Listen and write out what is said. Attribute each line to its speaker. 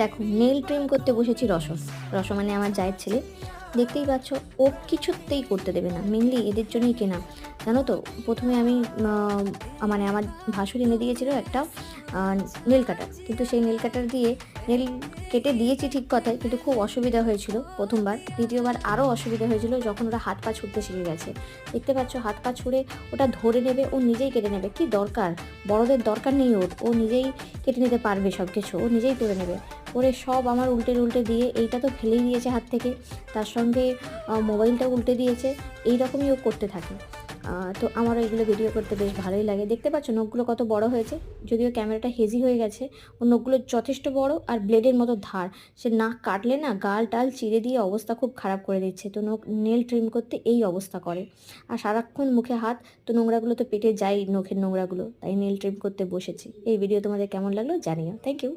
Speaker 1: দেখো nail trim করতে বসেছি রস মানে আমার জায়ের ছেলে। দেখতেই পাচ্ছ, ও কিছুতেই করতে দেবে না, মেনলি এদের জন্যই কেনা, জানো তো। প্রথমে আমি মানে আমার ভাসুর এনে দিয়েছিল একটা নেল কাটার, কিন্তু সেই নেল কাটার দিয়ে নেল কেটে দিয়েছি ঠিক কথাই, কিন্তু খুব অসুবিধা হয়েছিল প্রথমবার। দ্বিতীয়বার আরও অসুবিধা হয়েছিল যখন ওরা হাত পা ছুটতে শিখে গেছে। দেখতে পাচ্ছ হাত পা ছুঁড়ে ওটা ধরে নেবে, ও নিজেই কেটে নেবে। কি দরকার, বড়দের দরকার নেই ওর, ও নিজেই কেটে নিতে পারবে সব কিছু, ও নিজেই করে নেবে। ওরে সব আমার উল্টে উল্টে দিয়ে এইটা তো ফেলেই দিয়েছে হাত থেকে, তার সঙ্গে মোবাইলটা উল্টে দিয়েছে। এই রকমই ও করতে থাকে। তো আমারও এগুলো ভিডিও করতে বেশ ভালোই লাগে। দেখতে পাচ্ছ নখগুলো কত বড় হয়েছে, যদিও ক্যামেরাটা হেজি হয়ে গেছে। ওর নখগুলো যথেষ্ট বড় আর ব্লেডের মতো ধার। সে নাক কাটলে না গাল টাল চিরে দিয়ে অবস্থা খুব খারাপ করে দিচ্ছে। তো নেল ট্রিম করতে এই অবস্থা করে। আর সারাক্ষণ মুখে হাত, তো নোংরাগুলো তো পেটে যায়, নখের নোংরাগুলো, তাই নেল ট্রিম করতে বসেছি। এই ভিডিও তোমাদের কেমন লাগলো জানিও। Thank you.